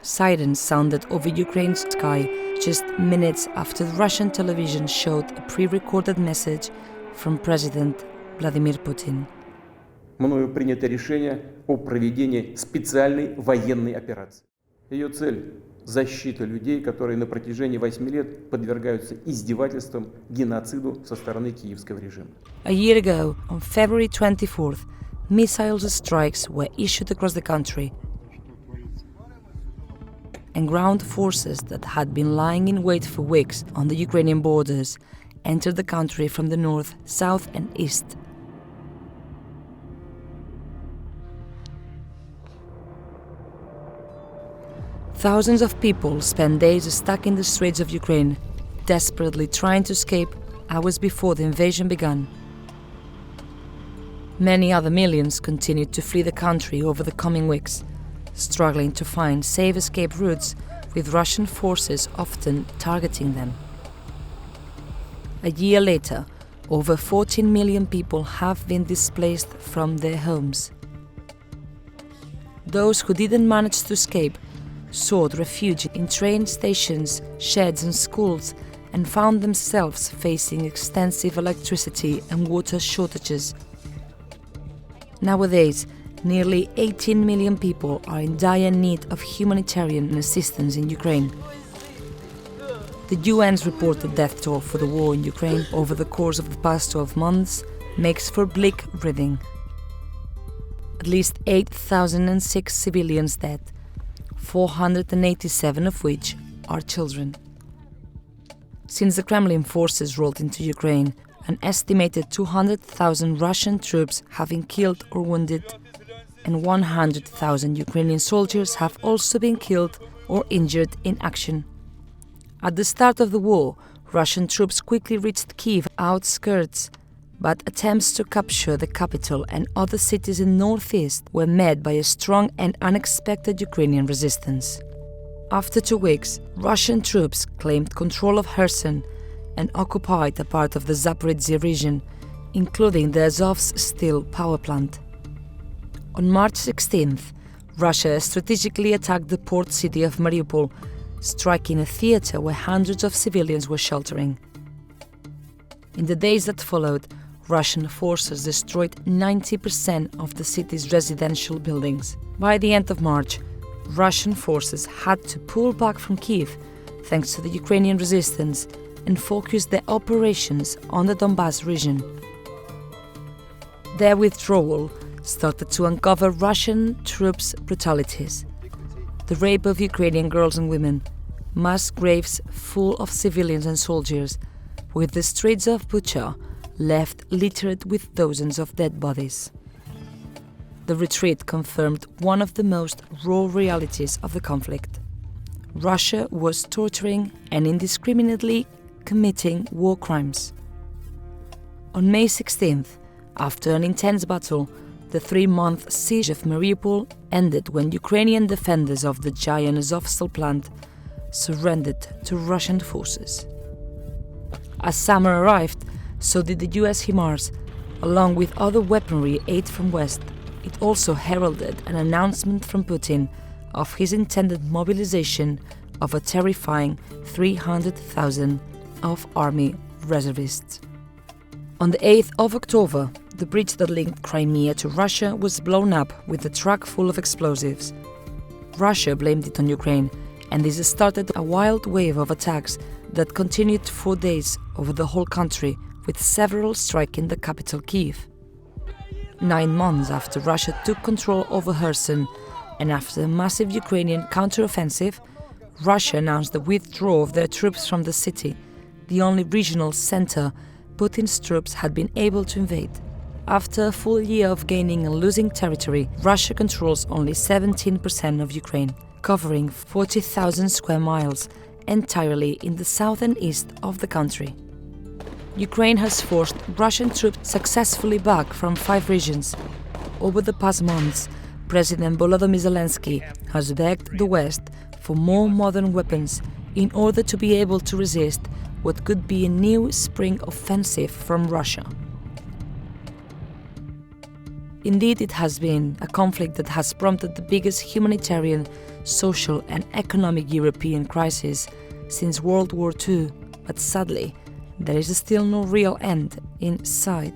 Sirens sounded over Ukraine's sky just minutes after Russian television showed a pre-recorded message from President Vladimir Putin. Мною принято решение о проведении специальной военной операции. Ее цель – защита людей, которые на протяжении 8 лет подвергаются издевательствам, геноциду со стороны киевского режима. A year ago, on February 24th, missile strikes were issued across the country, and ground forces that had been lying in wait for weeks on the Ukrainian borders entered the country from the north, south and east. Thousands of people spent days stuck in the streets of Ukraine, desperately trying to escape hours before the invasion began. Many other millions continued to flee the country over the coming weeks, struggling to find safe escape routes, with Russian forces often targeting them. A year later, over 14 million people have been displaced from their homes. Those who didn't manage to escape sought refuge in train stations, sheds and schools, and found themselves facing extensive electricity and water shortages. Nowadays, nearly 18 million people are in dire need of humanitarian assistance in Ukraine. The UN's reported death toll for the war in Ukraine over the course of the past 12 months makes for bleak reading. At least 8,006 civilians dead, 487 of which are children. Since the Kremlin forces rolled into Ukraine, an estimated 200,000 Russian troops have been killed or wounded, and 100,000 Ukrainian soldiers have also been killed or injured in action. At the start of the war, Russian troops quickly reached Kyiv outskirts, but attempts to capture the capital and other cities in northeast were met by a strong and unexpected Ukrainian resistance. After 2 weeks, Russian troops claimed control of Kherson and occupied a part of the Zaporizhzhia region, including the Azov's steel power plant. On March 16th, Russia strategically attacked the port city of Mariupol, striking a theater where hundreds of civilians were sheltering. In the days that followed, Russian forces destroyed 90% of the city's residential buildings. By the end of March, Russian forces had to pull back from Kyiv, thanks to the Ukrainian resistance, and focus their operations on the Donbas region. Their withdrawal started to uncover Russian troops' brutalities. The rape of Ukrainian girls and women, mass graves full of civilians and soldiers, with the streets of Bucha left littered with dozens of dead bodies. The retreat confirmed one of the most raw realities of the conflict. Russia was torturing and indiscriminately committing war crimes. On May 16th, after an intense battle, the 3-month siege of Mariupol ended when Ukrainian defenders of the giant Azovstal plant surrendered to Russian forces. As summer arrived, so did the US HIMARS, along with other weaponry aid from West. It also heralded an announcement from Putin of his intended mobilization of a terrifying 300,000 of army reservists. On the 8th of October, the bridge that linked Crimea to Russia was blown up with a truck full of explosives. Russia blamed it on Ukraine, and this started a wild wave of attacks that continued 4 days over the whole country, with several striking the capital Kyiv. 9 months after Russia took control over Kherson, and after a massive Ukrainian counteroffensive, Russia announced the withdrawal of their troops from the city, the only regional center Putin's troops had been able to invade. After a full year of gaining and losing territory, Russia controls only 17% of Ukraine, covering 40,000 square miles, entirely in the south and east of the country. Ukraine has forced Russian troops successfully back from 5 regions. Over the past months, President Volodymyr Zelensky has begged the West for more modern weapons in order to be able to resist what could be a new spring offensive from Russia. Indeed, it has been a conflict that has prompted the biggest humanitarian, social and economic European crisis since World War II, but sadly, there is still no real end in sight.